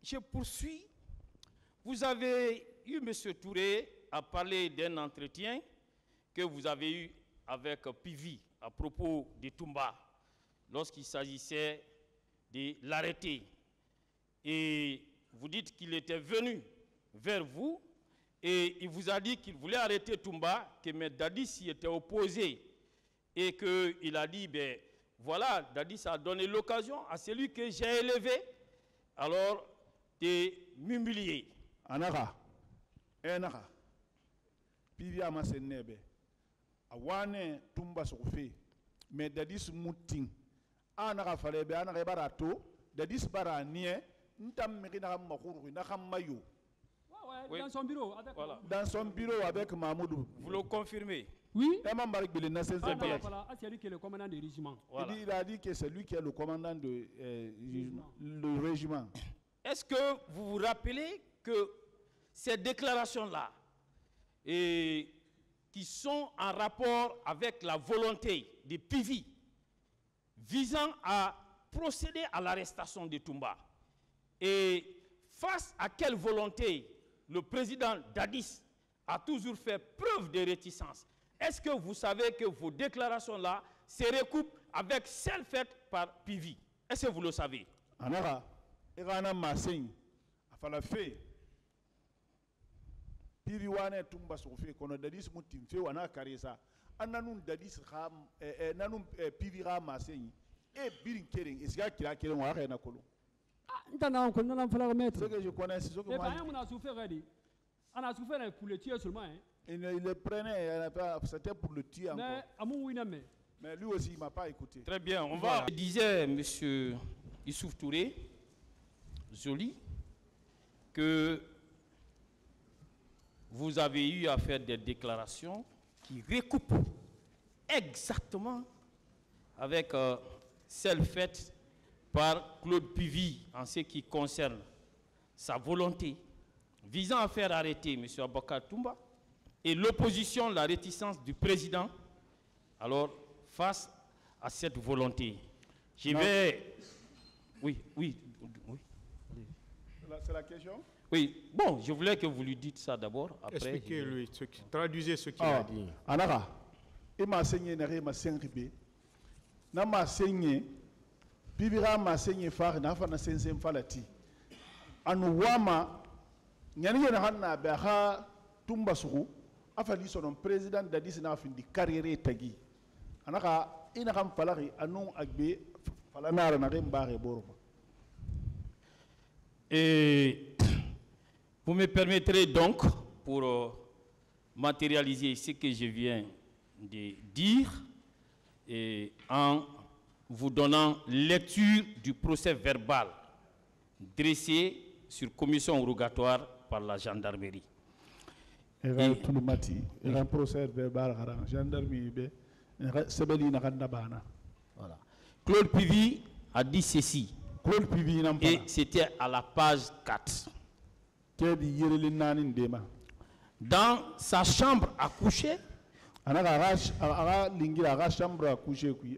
je poursuis. Vous avez eu, M. Touré, à parler d'un entretien que vous avez eu avec Pivi à propos de Toumba, lorsqu'il s'agissait de l'arrêter. Et vous dites qu'il était venu vers vous et il vous a dit qu'il voulait arrêter Toumba, que M. Dadis s'y était opposé et qu'il a dit, ben voilà, Dadis a donné l'occasion à celui que j'ai élevé, alors de m'humilier. Anaka, Enaka, Pivi Amase Nebe, Awane Toumba Sofe, M. Dadis Mouting, Anaka Falebe, Anaka Barato, Dadis Baranie, Ntam Merina Makourou, Nakamayo. Oui. Dans son bureau. Voilà. Dans son bureau avec Mahmoudou. Vous le confirmez? Oui. C'est lui qui est le commandant du régiment. Voilà. Il a dit que c'est lui qui est le commandant du régiment. Est-ce que vous vous rappelez que ces déclarations-là, qui sont en rapport avec la volonté de Pivi, visant à procéder à l'arrestation de Toumba, et face à quelle volonté le président Dadis a toujours fait preuve de réticence? Est-ce que vous savez que vos déclarations-là se recoupent avec celles faites par Pivi? Est-ce que vous le savez? Anara, Irana Massing, a fallu faire. Pivi wane Toumba Sofe, qu'on a Dadis Moutimfe, on a Karisa, Ananun Dadis Ram, Nanum Pivi Ram Massing, et Birin Kering, et c'est là qu'il a Kering, on a rien à Colo. Ce que je connais, c'est ce que moi. On a souffert, on a souffert pour le tuer seulement. Il le prenait, c'était pour le tuer encore. Mais lui aussi, il ne m'a pas écouté. Très bien, on va. Je disais, M. Issouf Touré, Joli, que vous avez eu à faire des déclarations qui recoupent exactement avec celles faites par Claude Pivi en ce qui concerne sa volonté visant à faire arrêter M. Aboubacar Toumba et l'opposition, la réticence du président, alors face à cette volonté. Je vais... Oui. C'est la question? Oui, bon, je voulais que vous lui dites ça d'abord. Expliquez-lui, traduisez ce qu'il a dit. Anara, il m'a enseigné, il m'a enseigné, il m'a enseigné, Pibira m'a enseigné, il m'a enseigné, Anouama, Nyani Hanna, Beha, Tumbasou, Afali son président Dadis n'a fini de carrière tagi. Anaka, Inakam Falari, Anou Agbe, Falanara Narembare Borba. Et vous me permettrez donc, pour matérialiser ce que je viens de dire, et en vous donnant lecture du procès verbal dressé sur commission rogatoire par la gendarmerie. Voilà. Claude Pivi a dit ceci, et c'était à la page 4. Dans sa chambre à coucher,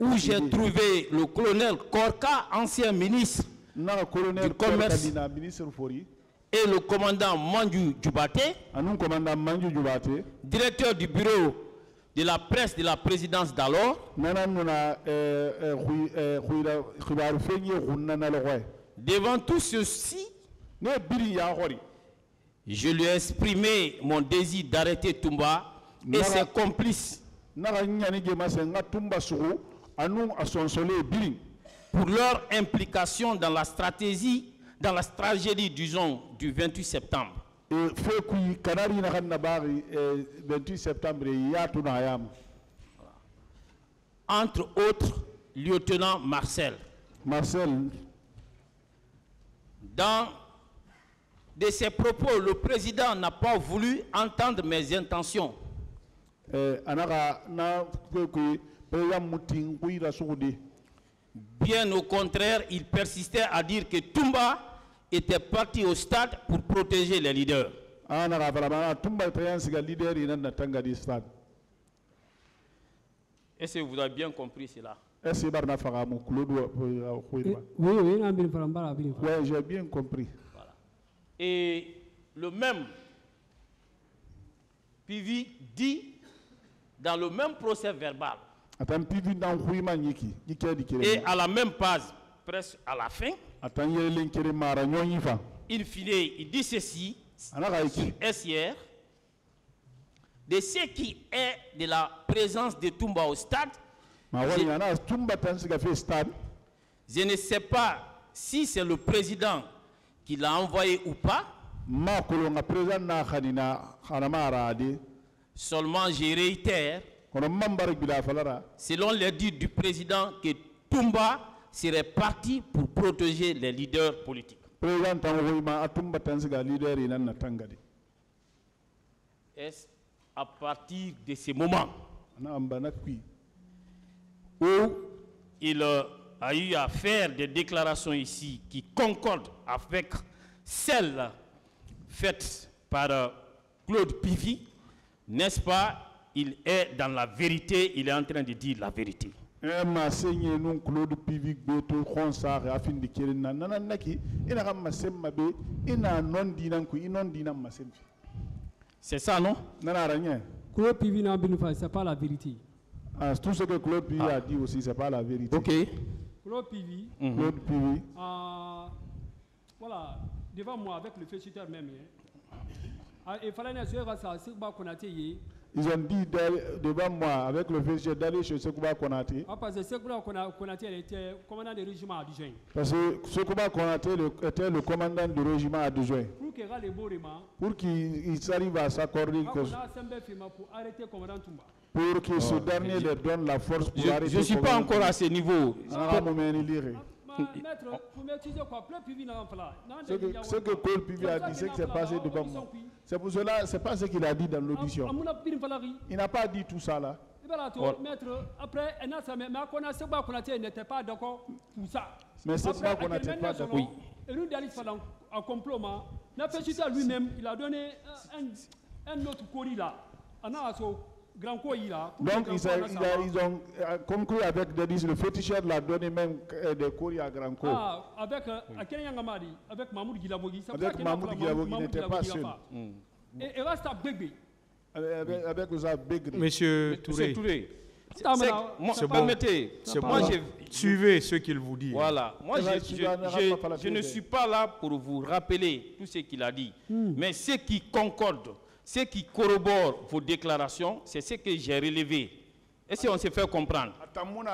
où j'ai trouvé le colonel Korka, ancien ministre du commerce, et le commandant Mandjou Djoubate, directeur du bureau de la presse de la présidence d'alors, devant tout ceci, je lui ai exprimé mon désir d'arrêter Toumba et ses complices pour leur implication dans la tragédie, disons, du 28 septembre. Entre autres, lieutenant Marcel. Dans de ses propos, le président n'a pas voulu entendre mes intentions. Bien au contraire, il persistait à dire que Toumba était parti au stade pour protéger les leaders. Est-ce que vous avez bien compris cela? Oui, j'ai bien compris. Voilà. Et le même PV dit dans le même procès verbal et à la même page, presque à la fin, in fine, il dit ceci, SIR, de ce qui est de la présence de Toumba au stade, je ne sais pas si c'est le président qui l'a envoyé ou pas. Seulement, je réitère, selon les dires du président, que Toumba serait parti pour protéger les leaders politiques. Est-ce à partir de ce moment où il a eu à faire des déclarations ici qui concordent avec celles faites par Claude Pivy, n'est-ce pas, il est dans la vérité, il est en train de dire la vérité. C'est ça, non? Claude Pivy n'a c'est pas la vérité. Tout ce que Claude Pivy a dit aussi, c'est pas la vérité. Ok. Claude Pivy, voilà, devant moi, avec le féticheur même, il fallait que ça ils ont dit devant moi, avec le féticheur, d'aller chez Sekouba Konaté. Parce que Sekouba Konaté était commandant du régiment adjoint. Parce que Sekouba Konaté était le commandant du régiment adjoint. Pour qu'il arrive à s'accorder pour que ce dernier leur donne la force pour arrêter. Je ne suis pas encore à ce niveau. Ce que Claude Pivy a dit, c'est que c'est passé devant moi. C'est pour cela, c'est pas ce qu'il a dit dans l'audition. Il n'a pas dit tout ça là. Après, on n'était pas d'accord pour ça. Mais c'est ça qu'on n'était pas d'accord. Et nous, en complot, lui-même, il a donné un autre courrier là. Donc ils ont conclu avec Dadis, le féticheur l'a donné même des courriers à Grand Corps. Avec Mahmoud Guilabogi. Avec Mahmoud Guilabogi, il n'était pas seul. Et reste à Bégbe. Avec Ouza Bégbe. Monsieur Touré. C'est bon. Suivez ce qu'il vous dit. Voilà. Moi, je ne suis pas là pour vous rappeler tout ce qu'il a dit. Mais ce qui concorde, ce qui corrobore vos déclarations, c'est ce que j'ai relevé. Est-ce qu'on s'est fait comprendre? Comme il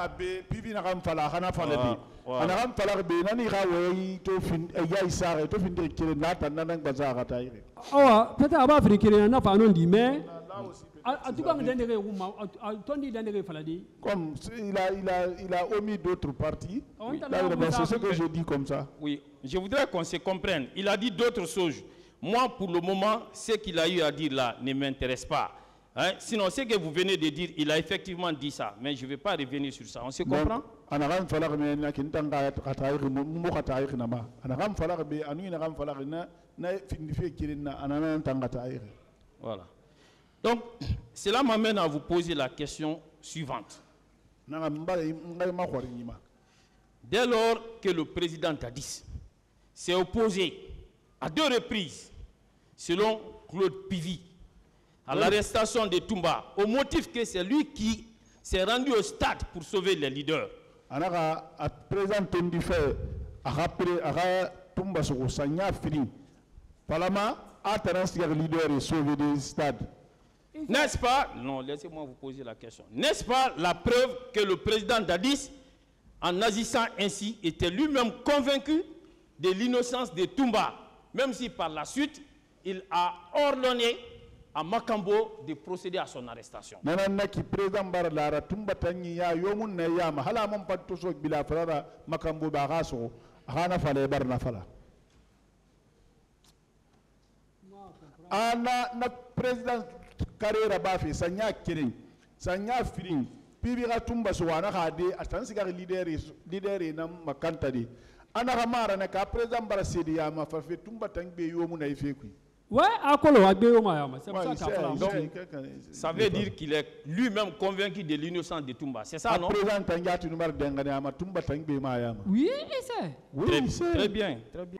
a omis d'autres parties, c'est ce que je dis comme ça. Oui, je voudrais qu'on se comprenne. Il a dit d'autres choses. Moi, pour le moment, ce qu'il a eu à dire là ne m'intéresse pas. Hein? Sinon, ce que vous venez de dire, il a effectivement dit ça. Mais je ne vais pas revenir sur ça. On se comprend? Voilà. Donc, cela m'amène à vous poser la question suivante. Dès lors que le président Dadis s'est opposé à 2 reprises, selon Claude Pivy, à l'arrestation de Toumba, au motif que c'est lui qui s'est rendu au stade pour sauver les leaders. N'est-ce pas? Non, laissez-moi vous poser la question. N'est-ce pas la preuve que le président Dadis, en agissant ainsi, était lui-même convaincu de l'innocence de Toumba, même si par la suite, il a ordonné à Makambo de procéder à son arrestation. Président Carrera Bafi, Sanya Kirin, Sanya Firin, Pibira Tumba Suana Hadi, Atansiga leader in Makantadi. Anahamara Naka, President Barasidia, Mafafi Tumba Tangbe Yomuna Ifequi. Ouais, à quoi ça veut dire qu'il est lui-même convaincu de l'innocence de Toumba, c'est ça, non? Oui, c'est. Très bien, très bien.